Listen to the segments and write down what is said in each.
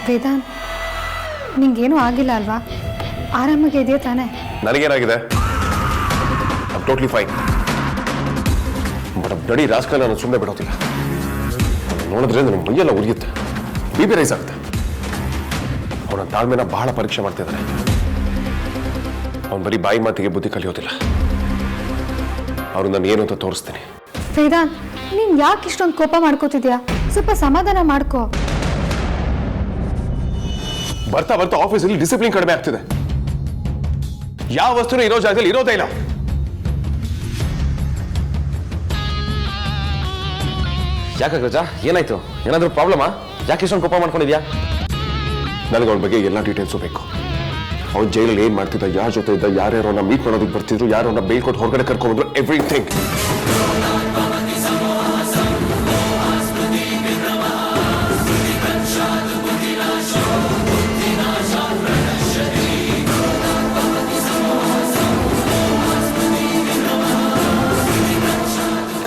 ವೇದಾಂತ್, ನಿಂಗೇನೂ ಆಗಿಲ್ಲ ಅಲ್ವಾ? ಆರಾಮಾಗಿ ಇದೆಯಾ ತಾನೆ? ನನಗೇನಾಗಿದೆ? Totally fine. ಬಟ್ ನಡಿ ರಾಸ್ಕಲ್ ನಾನು ಸುಮ್ಮನೆ ಬಿಡೋದಿಲ್ಲ. ನೋಡಿದ್ರೆ ನನ್ನ ಮೈಯೆಲ್ಲ ಉರಿಯುತ್ತೆ, ಬಿ ಪಿ ರೈಸ್ ಆಗುತ್ತೆ. ಅವನ ತಾಳ್ಮೆನ ಬಹಳ ಪರೀಕ್ಷೆ ಮಾಡ್ತಿದ್ದಾನೆ. ಅವನು ಬರೀ ಬಾಯಿ ಮಾತಿಗೆ ಬುದ್ಧಿ ಕಲಿಯೋದಿಲ್ಲ. ಅವ್ರು ನಾನು ಏನು ಅಂತ ತೋರಿಸ್ತೀನಿ. ವೇದಾಂತ್, ನೀನ್ ಯಾಕೆ ಇಷ್ಟೊಂದು ಕೋಪ ಮಾಡ್ಕೋತಿದ್ಯಾ? ಸ್ವಲ್ಪ ಸಮಾಧಾನ ಮಾಡ್ಕೋ. ಬರ್ತಾ ಬರ್ತಾ ಆಫೀಸಲ್ಲಿ ಡಿಸಿಪ್ಲಿನ್ ಕಡಿಮೆ ಆಗ್ತಿದೆ. ಯಾವ ವಸ್ತುನ ಇರೋ ಜಾಗದಲ್ಲಿ ಇರೋದೇ ಇಲ್ಲ. ಯಾಕೆ ರಜಾ, ಏನಾಯ್ತು? ಏನಾದ್ರೂ ಪ್ರಾಬ್ಲಮಾ? ಯಾಕೆ ಇಷ್ಟೊಂದು ಕೋಪ ಮಾಡ್ಕೊಂಡಿದ್ಯಾ? ನನಗೆ ಅವನ ಬಗ್ಗೆ ಎಲ್ಲ ಡೀಟೇಲ್ಸು ಬೇಕು. ಅವ್ನು ಜೈಲಲ್ಲಿ ಏನ್ ಮಾಡ್ತಿದ್ದ, ಯಾರ ಜೊತೆ ಇದ್ದ, ಯಾರ್ಯಾರನ್ನ ಮೀಟ್ ಮಾಡೋದಕ್ಕೆ ಬರ್ತಿದ್ರು, ಯಾರನ್ನ ಬೇಲ್ಕೊಟ್ಟು ಹೊರಗಡೆ ಕರ್ಕೊಂಡ್ರು, ಎವ್ರಿಥಿಂಗ್.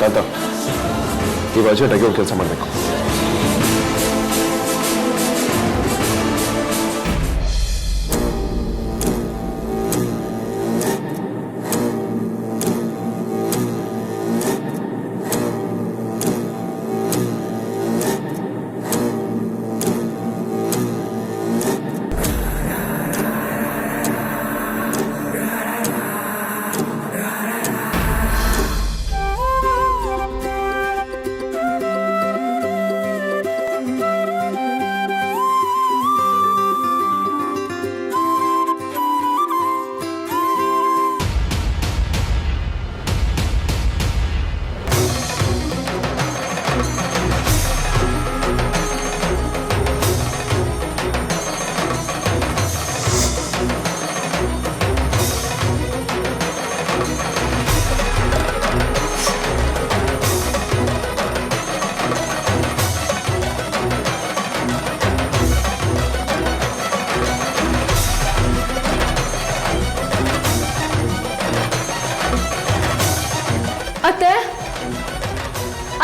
ಕಾಂತ, ನೀವು ಅರ್ಜೆಂಟಾಗಿ ಒಂದು ಕೆಲಸ ಮಾಡಬೇಕು. ಅತ್ತೆ,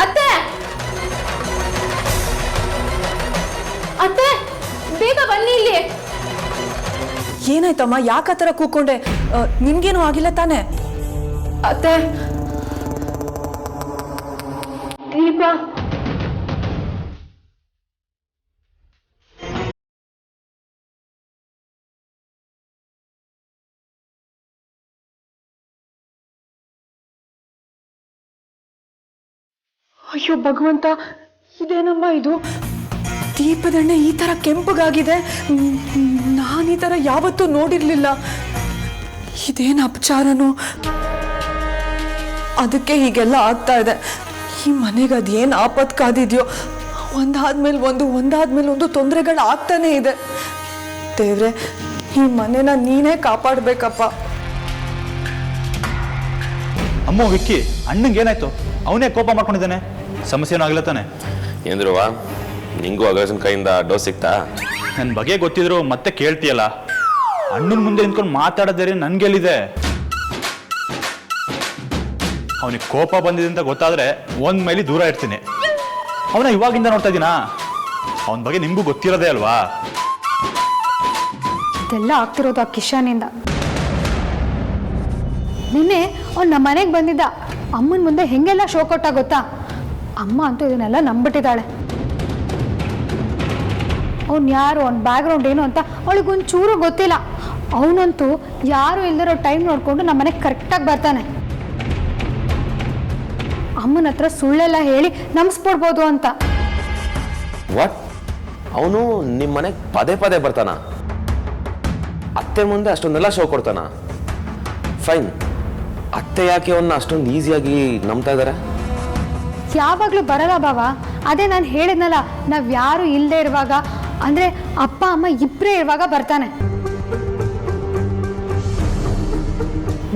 ಅತ್ತೆ, ಅತ್ತೆ, ಬೇಗ ಬನ್ನಿ ಇಲ್ಲಿ. ಏನಾಯ್ತಮ್ಮ? ಯಾಕೆ ಆ ಥರ ಕೂಕೊಂಡೆ? ನಿನ್ಗೇನು ಆಗಿಲ್ಲ ತಾನೆ? ಅತ್ತೆ, ದೀಪ ಅಯ್ಯೋ ಭಗವಂತ, ಇದೇನಮ್ಮ ಇದು? ದೀಪದಣ್ಣೆ ಈ ಥರ ಕೆಂಪಗಾಗಿದೆ. ನಾನು ಈ ಥರ ಯಾವತ್ತೂ ನೋಡಿರ್ಲಿಲ್ಲ. ಇದೇನು ಅಪಚಾರನೋ? ಅದಕ್ಕೆ ಹೀಗೆಲ್ಲ ಆಗ್ತಾ ಇದೆ. ಈ ಮನೆಗೆ ಅದೇನು ಆಪತ್ ಕಾದಿದೆಯೋ, ಒಂದಾದ್ಮೇಲೆ ಒಂದು ತೊಂದರೆಗಳು ಆಗ್ತಾನೆ ಇದೆ. ದೇವ್ರೆ, ಈ ಮನೆನ ನೀನೇ ಕಾಪಾಡಬೇಕಪ್ಪ. ಅಮ್ಮ ವಿಕ್ಕಿ, ಅಣ್ಣಂಗೆ ಏನಾಯ್ತು? ಅವನೇ ಕೋಪ ಮಾಡ್ಕೊಂಡಿದ್ದಾನೆ. ಸಮಸ್ಯೆ ಏನೂ ಆಗಿಲ್ಲ ತಾನೆ? ಏನ್ರುವ, ನಿಂಗೂ ಅಗರ್ಜನ್ ಕೈಯಿಂದ ಡೋಸ್ ಸಿಗ್ತಾ? ನನ್ನ ಬಗ್ಗೆ ಗೊತ್ತಿದ್ರು ಮತ್ತೆ ಕೇಳ್ತೀಯಲ್ಲ. ಅಣ್ಣನ ಮುಂದೆ ನಿಂತ್ಕೊಂಡು ಮಾತಾಡೋದೇ ನನ್ಗೆಲ್ಲಿದೆ. ಅವನಿಗೆ ಕೋಪ ಬಂದಿದೆ ಅಂತ ಗೊತ್ತಾದ್ರೆ ಒಂದ್ ಮೈಲಿ ದೂರ ಇರ್ತೀನಿ. ಅವನ ಇವಾಗಿಂದ ನೋಡ್ತಾ ಇದ್ದೀನಾ? ಅವನ ಬಗ್ಗೆ ನಿಮ್ಗೂ ಗೊತ್ತಿರೋದೇ ಅಲ್ವಾ? ಇದೆಲ್ಲ ಆಗ್ತಿರೋದು ಆ ಕಿಶಾನಿಂದ. ನಿನ್ನೆ ಅವ್ನು ನಮ್ಮ ಮನೆಗೆ ಬಂದಿದ್ದ. ಅಮ್ಮನ ಮುಂದೆ ಹೆಂಗೆಲ್ಲ ಶೋ ಕೊಟ್ಟ ಗೊತ್ತಾ? ಅಮ್ಮ ಅಂತೂ ಇದನ್ನೆಲ್ಲ ನಂಬಿಟ್ಟಿದ್ದಾಳೆ. ಅವ್ನು ಯಾರು, ಅವ್ನ ಬ್ಯಾಕ್ಗ್ರೌಂಡ್ ಏನು ಅಂತ ಅವಳಿಗೊಂಚೂರು ಗೊತ್ತಿಲ್ಲ. ಅವನಂತೂ ಯಾರು ಇಲ್ದಿರೋ ಟೈಮ್ ನೋಡಿಕೊಂಡು ನಮ್ಮ ಮನೆಗೆ ಕರೆಕ್ಟಾಗಿ ಬರ್ತಾನೆ. ಅಮ್ಮನ ಹತ್ರ ಸುಳ್ಳೆಲ್ಲ ಹೇಳಿ ನಂಬಿಸ್ಬಿಡ್ಬೋದು ಅಂತ. ವಾಟ್? ಅವನು ನಿಮ್ಮ ಮನೆಗೆ ಪದೇ ಪದೇ ಬರ್ತಾನ? ಅತ್ತೆ ಮುಂದೆ ಅಷ್ಟೊಂದೆಲ್ಲ ಶೋ ಕೊಡ್ತಾನ? ಫೈನ್. ಅತ್ತೆ ಯಾಕೆ ಅವನ್ನ ಅಷ್ಟೊಂದು ಈಸಿಯಾಗಿ ನಂಬ್ತಾ ಇದ್ದಾರೆ? ಯಾವಾಗಲೂ ಬರಲ್ಲ ಬಾವ. ಅದೇ ನಾನು ಹೇಳಿದ್ನಲ್ಲ, ನಾವು ಯಾರು ಇಲ್ಲದೆ ಇರುವಾಗ, ಅಂದರೆ ಅಪ್ಪ ಅಮ್ಮ ಇಬ್ಬರೇ ಇರುವಾಗ ಬರ್ತಾನೆ.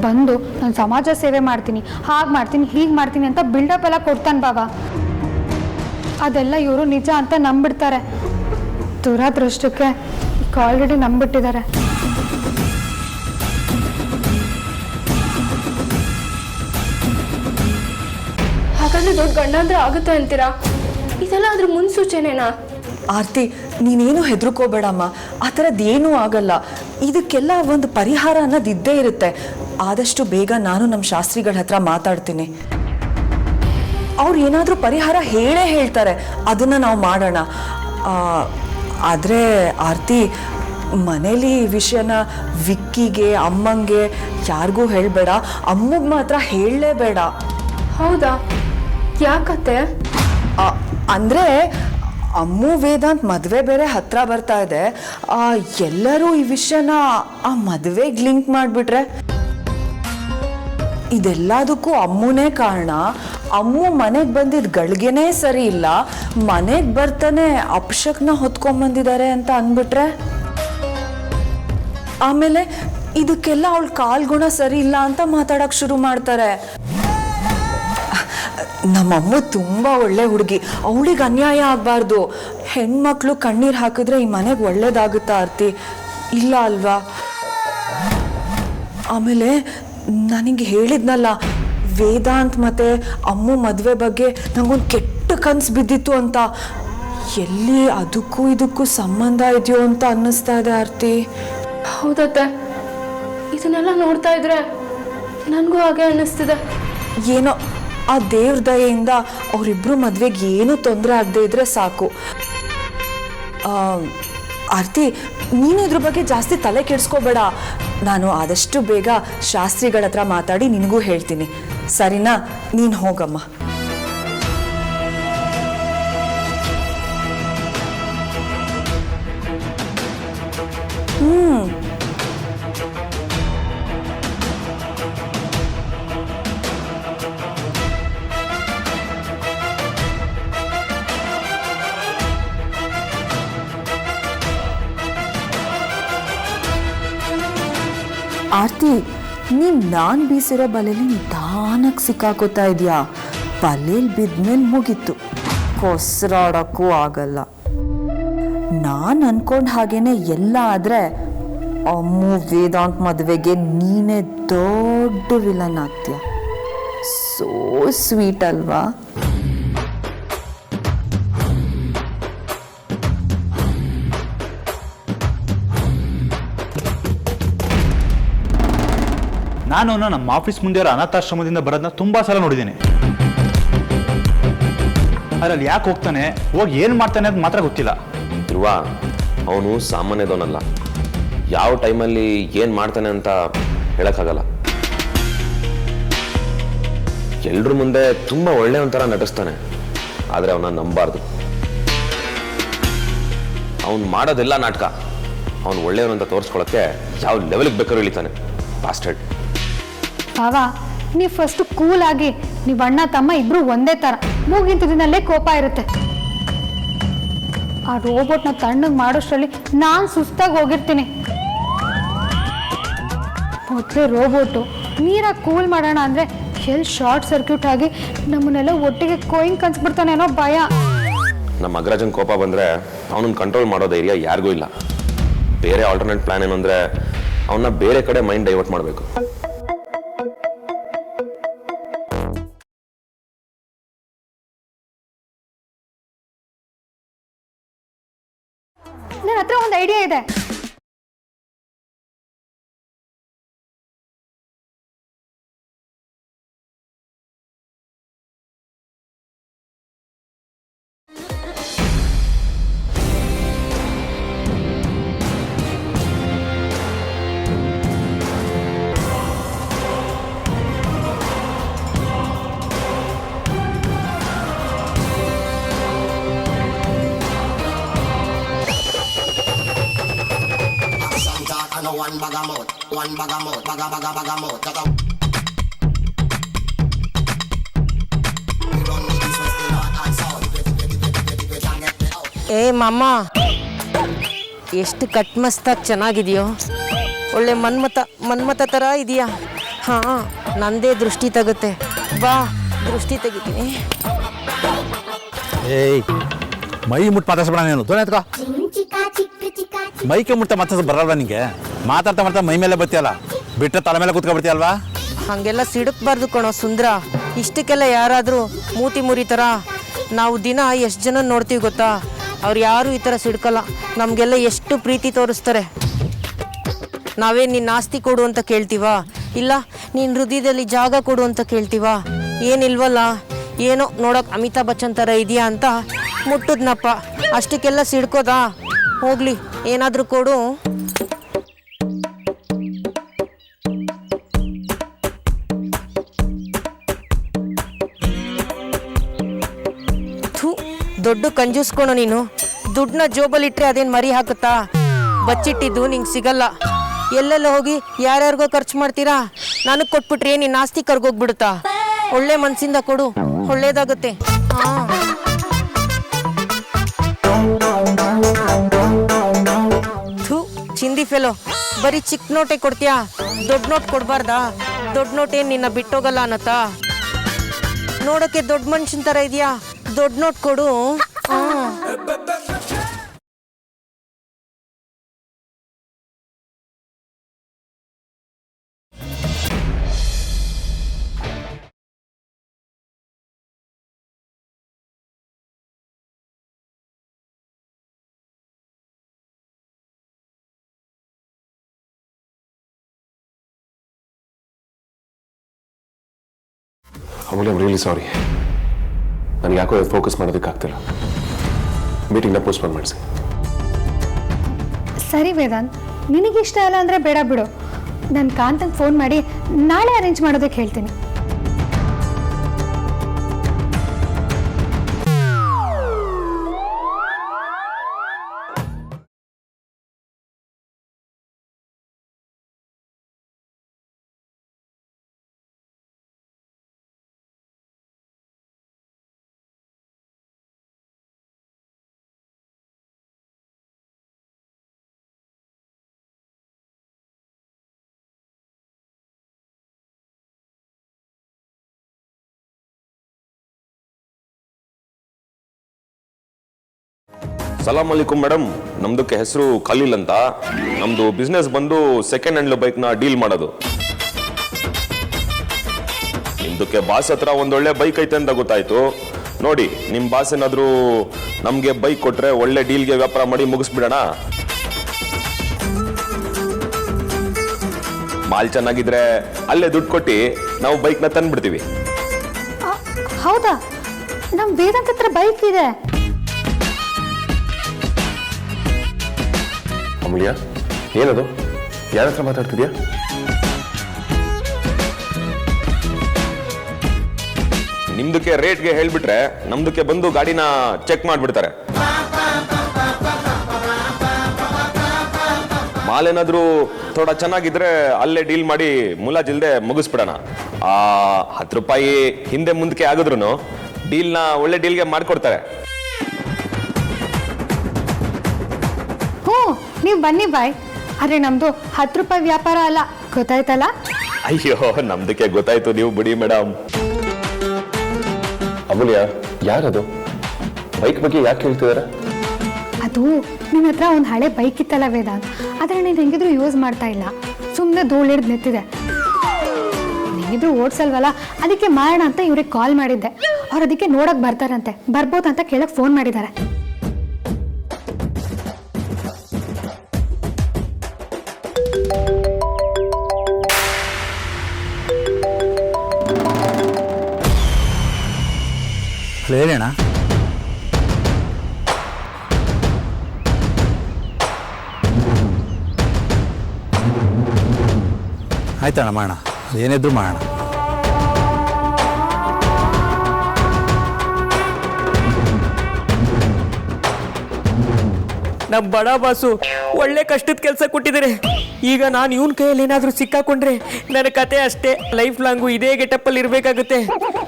ಬಂದು ನಾನು ಸಮಾಜ ಸೇವೆ ಮಾಡ್ತೀನಿ, ಹಾಗೆ ಮಾಡ್ತೀನಿ, ಹೀಗೆ ಮಾಡ್ತೀನಿ ಅಂತ ಬಿಲ್ಡಪ್ ಎಲ್ಲ ಕೊಡ್ತಾನೆ ಬಾವ. ಅದೆಲ್ಲ ಇವರು ನಿಜ ಅಂತ ನಂಬಿಡ್ತಾರೆ. ದುರದೃಷ್ಟಕ್ಕೆ ಆಲ್ರೆಡಿ ನಂಬಿಟ್ಟಿದ್ದಾರೆ. ಬೇಕಾದ್ರೆ ದೊಡ್ಡ ಗಂಡಾಂತರ ಆಗುತ್ತೆ ಅಂತೀರಾ? ಇದೆಲ್ಲ ಅದ್ರ ಮುನ್ಸೂಚನೆನಾ? ಆರ್ತಿ, ನೀನೇನು ಹೆದರ್ಕೋಬೇಡಮ್ಮ, ಆ ಥರದ್ದು ಏನೂ ಆಗಲ್ಲ. ಇದಕ್ಕೆಲ್ಲ ಒಂದು ಪರಿಹಾರ ಅನ್ನೋದು ಇದ್ದೇ ಇರುತ್ತೆ. ಆದಷ್ಟು ಬೇಗ ನಾನು ನಮ್ಮ ಶಾಸ್ತ್ರಿಗಳ ಹತ್ರ ಮಾತಾಡ್ತೀನಿ. ಅವ್ರು ಏನಾದರೂ ಪರಿಹಾರ ಹೇಳ್ತಾರೆ, ಅದನ್ನು ನಾವು ಮಾಡೋಣ. ಆದರೆ ಆರ್ತಿ, ಮನೇಲಿ ಈ ವಿಷಯನ ವಿಕ್ಕಿಗೆ, ಅಮ್ಮಂಗೆ ಯಾರಿಗೂ ಹೇಳಬೇಡ. ಅಮ್ಮಗೆ ಮಾತ್ರ ಹೇಳಲೇಬೇಡ. ಹೌದಾ? ಯಾಕತ್ತೆ? ಅಂದರೆ ಅಮ್ಮು ವೇದಾಂತ್ ಮದುವೆ ಬೇರೆ ಹತ್ರ ಬರ್ತಾ ಇದೆ. ಎಲ್ಲರೂ ಈ ವಿಷಯನ ಆ ಮದುವೆಗೆ ಲಿಂಕ್ ಮಾಡಿಬಿಟ್ರೆ ಇದೆಲ್ಲದಕ್ಕೂ ಅಮ್ಮನೇ ಕಾರಣ. ಅಮ್ಮು ಮನೆಗೆ ಬಂದಿದ್ದ ಗಳಿಗೆನೇ ಸರಿ ಇಲ್ಲ, ಮನೆಗೆ ಬರ್ತಾನೆ ಅಪಶಕ್ನ ಹೊತ್ಕೊಂಡ್ಬಂದಿದ್ದಾರೆ ಅಂತ ಅಂದ್ಬಿಟ್ರೆ, ಆಮೇಲೆ ಇದಕ್ಕೆಲ್ಲ ಅವಳ ಕಾಲ್ಗುಣ ಸರಿ ಇಲ್ಲ ಅಂತ ಮಾತಾಡಕ್ಕೆ ಶುರು ಮಾಡ್ತಾರೆ. ನಮ್ಮಮ್ಮ ತುಂಬ ಒಳ್ಳೆ ಹುಡುಗಿ, ಅವಳಿಗೆ ಅನ್ಯಾಯ ಆಗಬಾರ್ದು. ಹೆಣ್ಮಕ್ಳು ಕಣ್ಣೀರು ಹಾಕಿದ್ರೆ ಈ ಮನೆಗೆ ಒಳ್ಳೇದಾಗುತ್ತಾ ಆರ್ತಿ? ಇಲ್ಲ ಅಲ್ವಾ? ಆಮೇಲೆ ನನಗೆ ಹೇಳಿದ್ನಲ್ಲ, ವೇದಾಂತ್ ಮತ್ತು ಅಮ್ಮು ಮದುವೆ ಬಗ್ಗೆ ನಂಗೊಂದು ಕೆಟ್ಟ ಕನಸು ಬಿದ್ದಿತ್ತು ಅಂತ. ಎಲ್ಲಿ ಅದಕ್ಕೂ ಇದಕ್ಕೂ ಸಂಬಂಧ ಇದೆಯೋ ಅಂತ ಅನ್ನಿಸ್ತಾ ಇದೆ ಆರ್ತಿ. ಹೌದತ್ತೆ, ಇದನ್ನೆಲ್ಲ ನೋಡ್ತಾ ಇದ್ರೆ ನನಗೂ ಹಾಗೆ ಅನ್ನಿಸ್ತಿದೆ. ಏನೋ ಆ ದೇವ್ರ ದಯೆಯಿಂದ ಅವರಿಬ್ಬರು ಮದುವೆಗೆ ಏನೂ ತೊಂದರೆ ಆಗದೆ ಇದ್ರೆ ಸಾಕು. ಆರ್ತಿ, ನೀನು ಇದ್ರ ಬಗ್ಗೆ ಜಾಸ್ತಿ ತಲೆ ಕೆಡಿಸ್ಕೋಬೇಡ. ನಾನು ಆದಷ್ಟು ಬೇಗ ಶಾಸ್ತ್ರಿಗಳ ಹತ್ರ ಮಾತಾಡಿ ನಿನಗೂ ಹೇಳ್ತೀನಿ, ಸರಿನಾ? ನೀನು ಹೋಗಮ್ಮ. ಆರ್ತಿ, ನೀನು ನಾನು ಬೀಸಿರೋ ಬಲೆಯಲ್ಲಿ ನಿಧಾನಕ್ಕೆ ಸಿಕ್ಕಾಕೋತಾ ಇದೆಯಾ? ಬಲೆಯಲ್ಲಿ ಬಿದ್ಮೇಲೆ ಮುಗೀತು, ಹೊಸರಾಡೋಕ್ಕೂ ಆಗಲ್ಲ. ನಾನು ಅನ್ಕೊಂಡ ಹಾಗೇನೆ ಎಲ್ಲ ಆದರೆ ಅಮ್ಮು ವೇದಾಂತ್ ಮದುವೆಗೆ ನೀನೇ ದೊಡ್ಡ ವಿಲನ್ ಆಗ್ತೀಯ. ಸೋ ಸ್ವೀಟ್ ಅಲ್ವಾ? ನಾನು ನಮ್ಮ ಆಫೀಸ್ ಮುಂದೆ ಅನಾಥಾಶ್ರಮದಿಂದ ಬರೋದನ್ನ ತುಂಬಾ ಸಲ ನೋಡಿದ್ದೀನಿ. ಅದ್ರಲ್ಲಿ ಯಾಕೆ ಹೋಗ್ತಾನೆ, ಹೋಗಿ ಏನು ಮಾಡ್ತಾನೆ ಅಂತ ಮಾತ್ರ ಗೊತ್ತಿಲ್ಲ. ಧ್ರುವ, ಅವನು ಸಾಮಾನ್ಯದವನಲ್ಲ. ಯಾವ ಟೈಮಲ್ಲಿ ಏನು ಮಾಡ್ತಾನೆ ಅಂತ ಹೇಳೋಕ್ಕಾಗಲ್ಲ. ಎಲ್ರ ಮುಂದೆ ತುಂಬ ಒಳ್ಳೆಯವನ ನಟಿಸ್ತಾನೆ, ಆದರೆ ಅವನ ನಂಬಾರ್ದು. ಅವನು ಮಾಡೋದೆಲ್ಲ ನಾಟಕ. ಅವನು ಒಳ್ಳೆಯವನು ಅಂತ ತೋರಿಸ್ಕೊಳ್ಳೋಕ್ಕೆ ಯಾವ ಲೆವೆಲ್ಗೆ ಬೇಕಾದ್ರೂ ಇಳಿತಾನೆ. ಬಾಸ್ಟರ್ಡ್. ಭಾವ, ನೀವು ಫಸ್ಟು ಕೂಲ್ ಆಗಿ, ನೀವು ಅಣ್ಣ ತಮ್ಮ ಇಬ್ರು ಒಂದೇ ಥರ, ಮೂಗಿಂತದಿನಲ್ಲೇ ಕೋಪ ಇರುತ್ತೆ. ಆ ರೋಬೋಟ್ನ ತಣ್ಣಗೆ ಮಾಡೋಷ್ಟರಲ್ಲಿ ನಾನು ಸುಸ್ತಾಗಿ ಹೋಗಿರ್ತೀನಿ. ಮೊದಲೇ ರೋಬೋಟು ನೀರಾಗಿ ಕೂಲ್ ಮಾಡೋಣ ಅಂದರೆ ಎಲ್ಲಿ ಶಾರ್ಟ್ ಸರ್ಕ್ಯೂಟ್ ಆಗಿ ನಮ್ಮನ್ನೆಲ್ಲ ಒಟ್ಟಿಗೆ ಕೊಯ್ಂಗ್ ಕನ್ಸ್ಬಿಡ್ತಾನೆ ಅನ್ನೋ ಭಯ. ನಮ್ಮ ಅಗ್ರಜನ್ ಕೋಪ ಬಂದರೆ ಅವನನ್ನು ಕಂಟ್ರೋಲ್ ಮಾಡೋ ಧೈರ್ಯ ಯಾರಿಗೂ ಇಲ್ಲ. ಬೇರೆ ಆಲ್ಟರ್ನೇಟ್ ಪ್ಲಾನ್ ಏನು ಅಂದರೆ ಅವನ್ನ ಬೇರೆ ಕಡೆ ಮೈಂಡ್ ಡೈವರ್ಟ್ ಮಾಡಬೇಕು. ನನ್ನ ಹತ್ರ ಒಂದು ಐಡಿಯಾ ಇದೆ. One bag of mouth, bag of mouth. ಏ ಮಾಮ, ಎಷ್ಟು ಕಟ್ಮಸ್ತಾಗಿ ಚೆನ್ನಾಗಿದೆಯೋ, ಒಳ್ಳೆ ಮನ್ಮತ ಥರ ಇದೆಯಾ? ಹಾಂ, ನಂದೇ ದೃಷ್ಟಿ ತಗುತ್ತೆ, ಬಾ ದೃಷ್ಟಿ ತೆಗಿತೀನಿ. ಏಯ್, ಮೈ ಮುಟ್ಟು ಮಾತಾಡ್ಸ್ಬೇಡ ನೀನು. ದೋಣೆ ಎತ್ಕೋ. ಮೈಕೆ ಮುಟ್ಟ ಮಾತಾಡ್ಸ ಬರಲ್ವಾ ನಿಂಗೆ? ಮಾತಾಡ್ತಾ ಮೈ ಮೇಲೆ ಬರ್ತೀಯಲ್ಲ, ಬಿಟ್ಟರೆ ತಲೆ ಮೇಲೆ ಕೂತ್ಕೊಬಿಡ್ತೀಯಲ್ವಾ? ಹಾಗೆಲ್ಲ ಸಿಡುಕ್ಬಾರ್ದು ಕಣೋ ಸುಂದ್ರ. ಇಷ್ಟಕ್ಕೆಲ್ಲ ಯಾರಾದರೂ ಮೂತಿ ಮುರಿ ಥರ ನಾವು ದಿನ ಎಷ್ಟು ಜನ ನೋಡ್ತೀವಿ ಗೊತ್ತಾ? ಅವ್ರು ಯಾರೂ ಈ ಥರ ಸಿಡ್ಕಲ್ಲ, ನಮಗೆಲ್ಲ ಎಷ್ಟು ಪ್ರೀತಿ ತೋರಿಸ್ತಾರೆ. ನಾವೇ ನಿನ್ನ ಆಸ್ತಿ ಕೊಡು ಅಂತ ಕೇಳ್ತೀವಾ? ಇಲ್ಲ ನಿನ್ನ ಹೃದಯದಲ್ಲಿ ಜಾಗ ಕೊಡು ಅಂತ ಕೇಳ್ತೀವಾ? ಏನಿಲ್ವಲ್ಲ, ಏನೋ ನೋಡೋಕೆ ಅಮಿತಾಬ್ ಬಚ್ಚನ್ ಥರ ಇದೆಯಾ ಅಂತ ಮುಟ್ಟಿದ್ನಪ್ಪ, ಅಷ್ಟಕ್ಕೆಲ್ಲ ಸಿಡ್ಕೋದಾ? ಹೋಗ್ಲಿ, ಏನಾದರೂ ಕೊಡು. ಥೂ, ದೊಡ್ಡ ಕಂಜೂಸ್ಕೊಣು ನೀನು. ದುಡ್ಡನ್ನ ಜೋಬಲ್ಲಿಟ್ರೆ ಅದೇನು ಮರಿ ಹಾಕುತ್ತಾ? ಬಚ್ಚಿಟ್ಟಿದ್ದು ನಿಂಗೆ ಸಿಗಲ್ಲ. ಎಲ್ಲೆಲ್ಲ ಹೋಗಿ ಯಾರ್ಯಾರಿಗೋ ಖರ್ಚು ಮಾಡ್ತೀರಾ? ನನಗೆ ಕೊಟ್ಬಿಟ್ರೆ ನಿನ್ನ ಆಸ್ತಿ ಕರ್ಗೋಗ್ಬಿಡುತ್ತಾ? ಒಳ್ಳೆ ಮನಸ್ಸಿಂದ ಕೊಡು, ಒಳ್ಳೇದಾಗುತ್ತೆ. ಥೂ, ಚಿಂದಿ ಫೆಲೋ, ಬರೀ ಚಿಕ್ಕ ನೋಟೇ ಕೊಡ್ತೀಯಾ? ದೊಡ್ಡ ನೋಟ್ ಕೊಡಬಾರ್ದಾ? ದೊಡ್ಡ ನೋಟ್ ಏನು ನಿನ್ನ ಬಿಟ್ಟೋಗಲ್ಲ ಅನ್ನತ್ತಾ? ನೋಡೋಕ್ಕೆ ದೊಡ್ಡ ಮನುಷ್ಯನ ಥರ ಇದೆಯಾ? ದೊಡ್ಡ ನೋಟ್ ಕೊಡು. ಅಮೂಲ್ಯ, ಐಮ್ ರಿಯಲಿ ಸಾರಿ. ನನಗೆ ಯಾಕೋ ಫೋಕಸ್ ಮಾಡೋದಕ್ಕಾಗ್ತಿಲ್ಲ. ಮೀಟಿಂಗ್ನ ಪೋಸ್ಟ್ಪೋನ್ ಮಾಡಿಸಿ. ಸರಿ ವೇದಾಂತ್, ನಿನಗಿಷ್ಟ ಇಲ್ಲ ಅಂದರೆ ಬೇಡ ಬಿಡು. ನಾನು ಕಾಂತಂಗೆ ಫೋನ್ ಮಾಡಿ ನಾಳೆ ಅರೇಂಜ್ ಮಾಡೋದಕ್ಕೆ ಹೇಳ್ತೀನಿ. ಸಲಾಮ್ ಅಲೈಕುಮ್ ಮೇಡಮ್. ನಮ್ದಕ್ಕೆ ಹೆಸರು ಖಲೀಲ್ ಅಂತ. ನಮ್ದು ಬಿಸ್ನೆಸ್ ಬಂದು ಸೆಕೆಂಡ್ ಹ್ಯಾಂಡ್ ಬೈಕ್ನ ಡೀಲ್ ಮಾಡೋದು. ನಿಮ್ದಕ್ಕೆ ಬಾಸ್ ಹತ್ರ ಒಂದೊಳ್ಳೆ ಬೈಕ್ ಐತೆ ಅಂತ ಗೊತ್ತಾಯ್ತು. ನೋಡಿ, ನಿಮ್ಮ ಬಾಸ್ ಏನಾದರೂ ನಮಗೆ ಬೈಕ್ ಕೊಟ್ರೆ ಒಳ್ಳೆ ಡೀಲ್ಗೆ ವ್ಯಾಪಾರ ಮಾಡಿ ಮುಗಿಸ್ಬಿಡೋಣ. ಮಾಲ್ ಚೆನ್ನಾಗಿದ್ರೆ ಅಲ್ಲೇ ದುಡ್ಡು ಕೊಟ್ಟು ನಾವು ಬೈಕ್ನ ತಂದ್ಬಿಡ್ತೀವಿ. ಹೌದಾ? ನಮ್ಮ ವೇದಾಂತ್ ಹತ್ರ ಬೈಕ್ ಇದೆ. ಅಮೂಲ್ಯ, ಏನದು? ಯಾರ ಹತ್ರ ಮಾತಾಡ್ತಿದ್ಯಾ? ನಿಮ್ದಕ್ಕೆ ರೇಟ್ಗೆ ಹೇಳ್ಬಿಟ್ರೆ ನಮ್ದಕ್ಕೆ ಬಂದು ಗಾಡಿನ ಚೆಕ್ ಮಾಡ್ಬಿಡ್ತಾರೆ. ಮಾಲ್ ಏನಾದ್ರು ಥೋड़ा ಚೆನ್ನಾಗಿದ್ರೆ ಅಲ್ಲೇ ಡೀಲ್ ಮಾಡಿ ಮುಲಾಜಿಲ್ದೆ ಮುಗಿಸ್ಬಿಡೋಣ. 10 ರೂಪಾಯಿ ಹಿಂದೆ ಮುಂದಕ್ಕೆ ಆಗಿದ್ರು ಡೀಲ್ನ ಒಳ್ಳೆ ಡೀಲ್ಗೆ ಮಾಡ್ಕೊಡ್ತಾರೆ. ನೀವು ಬನ್ನಿ ಬಾಯ್, ಆದರೆ ನಮ್ಮದು 10 ರೂಪಾಯಿ ವ್ಯಾಪಾರ ಅಲ್ಲ, ಗೊತ್ತಾಯ್ತಲ್ಲ? ಅಯ್ಯೋ, ನಮ್ದಕ್ಕೆ ಗೊತ್ತಾಯ್ತು, ನೀವು ಬಿಡಿ ಮೇಡಮ್. ಅಮೂಲ್ಯ, ಯಾರದು? ಬೈಕ್ ಬಗ್ಗೆ ಯಾಕೆ ಹೇಳ್ತಿದಾರೆ? ಅದು ನಿನ್ನ ಹತ್ರ ಒಂದು ಹಳೆ ಬೈಕ್ ಇತ್ತಲ್ಲ ವೇದಾಂತ್, ಆದರೆ ನೀನು ಹೆಂಗಿದ್ರು ಯೂಸ್ ಮಾಡ್ತಾ ಇಲ್ಲ, ಸುಮ್ಮನೆ ಧೂಳು ಹಿಡ್ದು ನಿಂತಿದೆ. ನೀನಿದ್ರು ಓಡಿಸಲ್ವಲ್ಲ, ಅದಕ್ಕೆ ಮಾಡೋಣ ಅಂತ ಇವ್ರಿಗೆ ಕಾಲ್ ಮಾಡಿದ್ದೆ. ಅವ್ರು ಅದಕ್ಕೆ ನೋಡಕ್ಕೆ ಬರ್ತಾರಂತೆ, ಬರ್ಬೋದಂತ ಕೇಳಕ್ಕೆ ಫೋನ್ ಮಾಡಿದ್ದಾರೆ. ಹೇಳೋಣ. ಆಯ್ತಣ್ಣ, ಮಾಡೋಣ, ಏನಿದ್ರು ಮಾಡೋಣ. ನಮ್ಮ ಬಡ ಬಾಸು ಒಳ್ಳೆ ಕಷ್ಟದ ಕೆಲಸ ಕೊಟ್ಟಿದ್ದಾರೆ. ಈಗ ನಾನು ಇವನ್ ಕೈಯಲ್ಲಿ ಏನಾದರೂ ಸಿಕ್ಕಾಕೊಂಡ್ರೆ ನನ್ನ ಕತೆ ಅಷ್ಟೇ. ಲೈಫ್ ಲಾಂಗು ಇದೇ ಗೆಟಪ್ಪಲ್ಲಿ ಇರಬೇಕಾಗುತ್ತೆ.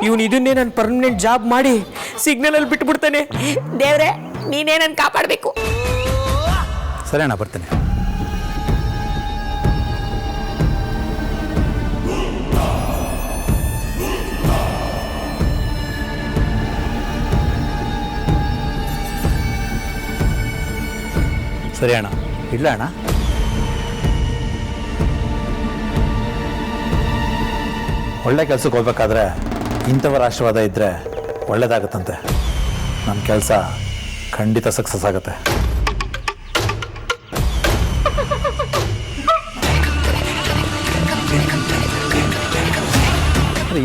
ಇವನು ಇದನ್ನೇ ನಾನು ಪರ್ಮನೆಂಟ್ ಜಾಬ್ ಮಾಡಿ ಸಿಗ್ನಲಲ್ಲಿ ಬಿಟ್ಬಿಡ್ತಾನೆ. ದೇವ್ರೆ, ನೀನೇ ನನ್ನ ಕಾಪಾಡಬೇಕು. ಸರಿ ಅಣ್ಣ, ಬರ್ತೇನೆ. ಸರಿ ಅಣ್ಣ, ಇಲ್ಲ ಅಣ್ಣ. ಒಳ್ಳೆ ಕೆಲಸಕ್ಕೆ ಹೋಗ್ಬೇಕಾದ್ರೆ ಇಂಥವರ ಆಶೀರ್ವಾದ ಇದ್ದರೆ ಒಳ್ಳೆಯದಾಗತ್ತಂತೆ. ನಮ್ಮ ಕೆಲಸ ಖಂಡಿತ ಸಕ್ಸಸ್ ಆಗುತ್ತೆ.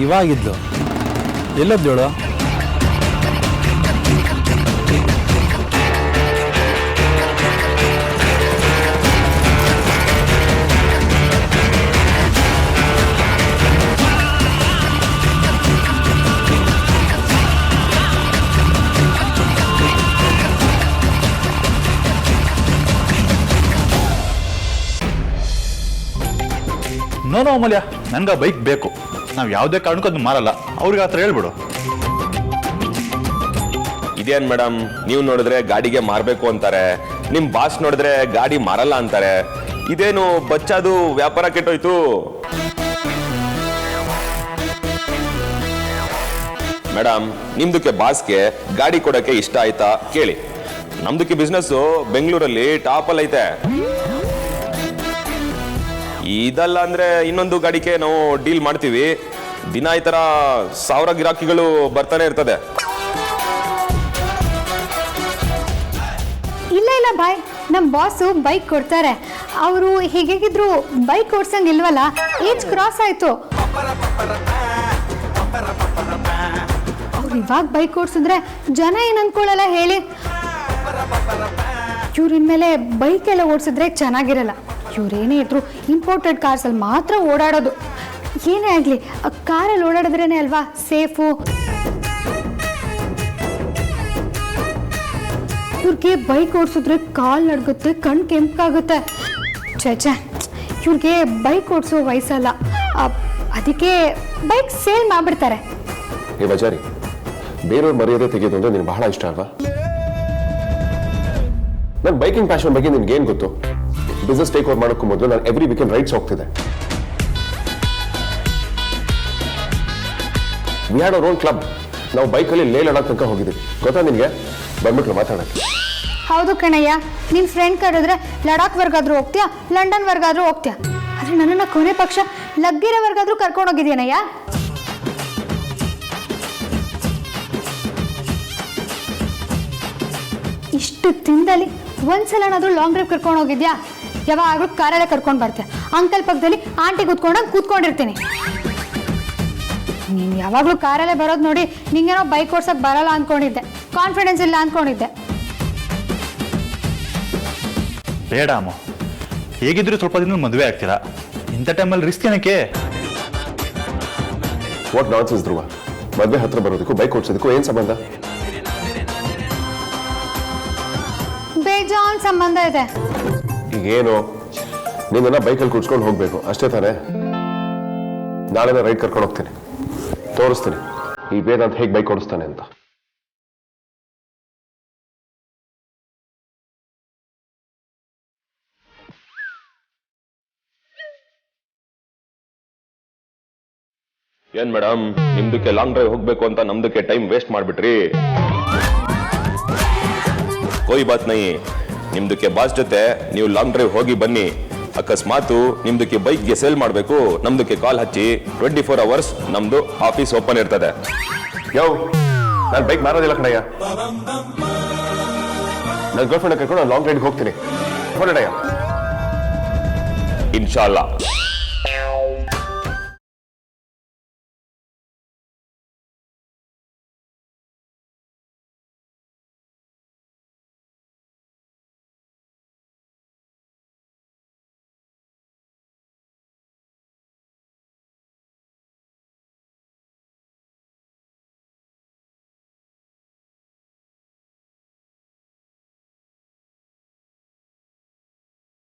ಇವಾಗಿದ್ಲು ಎಲ್ಲೋದ್ಲೇಳು? ನೋ ಅಮೂಲ್ಯ, ನನ್ಗೆ ಆ ಬೈಕ್ ಬೇಕು. ನಾವು ಯಾವುದೇ ಕಾರಣಕ್ಕೂ ಅದನ್ನ ಮಾರಲ್ಲ. ಅವ್ರಿಗೆ ಆ ಥರ ಹೇಳ್ಬಿಡು. ಇದೇನ್ ಮೇಡಮ್, ನೀವು ನೋಡಿದ್ರೆ ಗಾಡಿಗೆ ಮಾರಬೇಕು ಅಂತಾರೆ, ನಿಮ್ಮ ಬಾಸ್ ನೋಡಿದ್ರೆ ಗಾಡಿ ಮಾರಲ್ಲ ಅಂತಾರೆ. ಇದೇನು ಬಚ್ಚದು ವ್ಯಾಪಾರ ಕೆಟ್ಟೋಯ್ತು. ಮೇಡಮ್, ನಿಮ್ದಕ್ಕೆ ಬಾಸ್ಗೆ ಗಾಡಿ ಕೊಡಕ್ಕೆ ಇಷ್ಟ ಆಯ್ತಾ ಕೇಳಿ. ನಮ್ದಕ್ಕೆ ಬಿಸ್ನೆಸ್ ಬೆಂಗಳೂರಲ್ಲಿ ಟಾಪಲ್ಲಿ ಐತೆ. ಇದಲ್ಲ ಅಂದ್ರೆ ಇನ್ನೊಂದು ಗಾಡಿಗೆ ನಾವು ಡೀಲ್ ಮಾಡ್ತೀವಿ. ದಿನ ಈ ತರ 1000 ಗಿರಾಕಿಗಳು ಬರ್ತಾನೆ ಇರ್ತದೆ. ಇಲ್ಲ ಬಾಯ್, ನಮ್ಮ ಬಾಸು ಬೈಕ್ ಕೊಡ್ತಾರೆ. ಅವರು ಹೀಗಿದ್ರು ಬೈಕ್ ಓಡ್ಸಂಗಿಲ್ವಲ್ಲ, ಏಜ್ ಕ್ರಾಸ್ ಆಯ್ತು. ಅವ್ರು ಇವಾಗ ಬೈಕ್ ಓಡಿಸಿದ್ರೆ ಜನ ಏನ್ ಅನ್ಕೊಳ್ಳಲ್ಲ ಹೇಳಿ. ಇವ್ರಿನ್ಮೇಲೆ ಬೈಕ್ ಎಲ್ಲ ಓಡಿಸಿದ್ರೆ ಚೆನ್ನಾಗಿರಲ್ಲ. ಇವ್ರೇನೇ ಇದ್ರು ಇಂಪೋರ್ಟೆಡ್ ಕಾರ್ಸಲ್ಲಿ ಮಾತ್ರ ಓಡಾಡೋದು. ಏನೇ ಆಗಲಿ ಕಾರಲ್ಲಿ ಓಡಾಡಿದ್ರೇನೆ ಅಲ್ವಾ ಸೇಫು. ಇವ್ರಿಗೆ ಬೈಕ್ ಓಡಿಸಿದ್ರೆ ಕಾಲು ನಡ್ಗುತ್ತೆ, ಕಣ್ಣು ಕೆಂಪಾಗುತ್ತೆ. ಛೇ, ಇವ್ರಿಗೆ ಬೈಕ್ ಓಡಿಸೋ ವಯಸ್ಸಲ್ಲ. ಅದಕ್ಕೆ ಬೈಕ್ ಸೇಲ್ ಮಾಡಿಬಿಡ್ತಾರೆ. ಏ ಬಜಾರಿ, ಬೇರೆಯವ್ರ ಮರ್ಯಾದೆ ತೆಗೆಯೋದು ಅಂದ್ರೆ ನಿನ್ಗೆ ಬಹಳ ಇಷ್ಟ ಅಲ್ವಾ? ನನ್ನ ಬೈಕಿಂಗ್ ಪ್ಯಾಷನ್ ಬಗ್ಗೆ ನಿನ್ಗೆ ಏನು ಗೊತ್ತು? ಬಿಸ್ನೆಸ್ ಟೇಕ್ ಓವರ್ ಮಾಡೋಕ್ಕೂ ಮೊದಲು ನಾನು ಎವ್ರಿ ವೀಕೆಂಡ್ ರೈಡ್ಸ್ ಹೋಗ್ತಿದ್ದೆ. We had our own club. ನಾವು ಬೈಕಲ್ಲಿ ಲೇ ಲಡಾಖ್ ತನಕ ಹೋಗಿದ್ದೀವಿ. ಗೊತ್ತಾ ನಿನಗೆ? ಬಂದ್ಬಿಟ್ಲು ಮಾತಾಡೋಕ್ಕೆ. ಹೌದು ಕಣಯ್ಯ, ನಿನ್ನ ಫ್ರೆಂಡ್ ಕರೆದ್ರೆ ಲಡಾಖ್ವರೆಗಾದ್ರೂ ಹೋಗ್ತೀಯಾ, ಲಂಡನ್ವರೆಗಾದ್ರೂ ಹೋಗ್ತೀಯಾ. ಆದರೆ ನನ್ನನ್ನು ಕೊನೆ ಪಕ್ಷ ಲಗ್ಗಿರೋವರೆಗಾದ್ರೂ ಕರ್ಕೊಂಡು ಹೋಗಿದ್ಯಾನಯ್ಯ. ಇಷ್ಟು ತಿಂದಲ್ಲಿ ಒಂದ್ಸಲನಾದ್ರೂ ಲಾಂಗ್ ಡ್ರೈವ್ ಕರ್ಕೊಂಡು ಹೋಗಿದ್ಯಾ? ಯಾವಾಗಲೂ ಕಾರಲ್ಲೇ ಕರ್ಕೊಂಡು ಬರ್ತೀಯ. ಅಂಕಲ್ ಪಕ್ಕದಲ್ಲಿ ಆಂಟಿ ಕೂತ್ಕೊಂಡಿರ್ತೀನಿ. ನೀನು ಯಾವಾಗಲೂ ಕಾರಲ್ಲೇ ಬರೋದು ನೋಡಿ ನಿಂಗೇನೋ ಬೈಕ್ ಓಡ್ಸಕ್ಕೆ ಬರಲ್ಲ ಅಂದ್ಕೊಂಡಿದ್ದೆ, ಕಾನ್ಫಿಡೆನ್ಸ್ ಇಲ್ಲ ಅಂದ್ಕೊಂಡಿದ್ದೆ. ಬೇಡ ಅಮ್ಮ, ಹೇಗಿದ್ರು ಸ್ವಲ್ಪ ದಿನ ಮದುವೆ ಆಗ್ತೀರಾ. ಇಂಥ ಟೈಮಲ್ಲಿ ರಿಸ್ಕ್ ಏನಕ್ಕೆ? ವಾಟ್ ನಾನ್ಸೆನ್ಸ್ ಧ್ರುವ. ಮದುವೆ ಹತ್ರ ಬರೋದಕ್ಕೂ ಬೈಕ್ ಓಡಿಸೋದಕ್ಕೂ ಏನು ಸಂಬಂಧ? ಬೇಜಾನ್ ಸಂಬಂಧ ಇದೆ. ಈಗೇನು ನಿನ್ನ ಬೈಕಲ್ಲಿ ಕೂಡ್ಸ್ಕೊಂಡು ಹೋಗ್ಬೇಕು ಅಷ್ಟೇ ತಾನೇ? ನಾಳೆನ ರೈಡ್ ಕರ್ಕೊಂಡು ಹೋಗ್ತೀನಿ, ತೋರಿಸ್ತೀನಿ ಈ ವೇದಾಂತ್ ಹೇಗೆ ಬೈಕ್ ಓಡಿಸ್ತಾನೆ ಅಂತ. ಏನ್ ಮೇಡಮ್, ನಿಮ್ದಕ್ಕೆ ಲಾಂಗ್ ಡ್ರೈವ್ ಹೋಗ್ಬೇಕು ಅಂತ ನಮ್ದಕ್ಕೆ ಟೈಮ್ ವೇಸ್ಟ್ ಮಾಡ್ಬಿಟ್ರಿ. ಕೋಯಿ ಬಾತ್ ನೈ. ನಿಮ್ದಕ್ಕೆ ಬಾಸ್ ಜೊತೆ ನೀವು ಲಾಂಗ್ ಡ್ರೈವ್ ಹೋಗಿ ಬನ್ನಿ. ಅಕಸ್ಮಾತು ನಿಮ್ದಕ್ಕೆ ಬೈಕ್ಗೆ ಸೇಲ್ ಮಾಡಬೇಕು, ನಮ್ದಕ್ಕೆ ಕಾಲ್ ಹಚ್ಚಿ 24 hours ನಮ್ದು ಆಫೀಸ್ ಓಪನ್ ಇರ್ತದೆ. ನಾನು ಬೈಕ್ ಮಾರೋದಿಲ್ಲ ಕಣಯ್ಯ. ನನ್ನ ಗರ್ಲ್ಫ್ರೆಂಡ್ ಕರ್ಕೊಂಡು ನಾನು ಲಾಂಗ್ ರೈಡ್ಗೆ ಹೋಗ್ತೀನಿ. ಹೊರಡಯ್ಯ. ಇನ್ಶಾಲ್ಲಾ.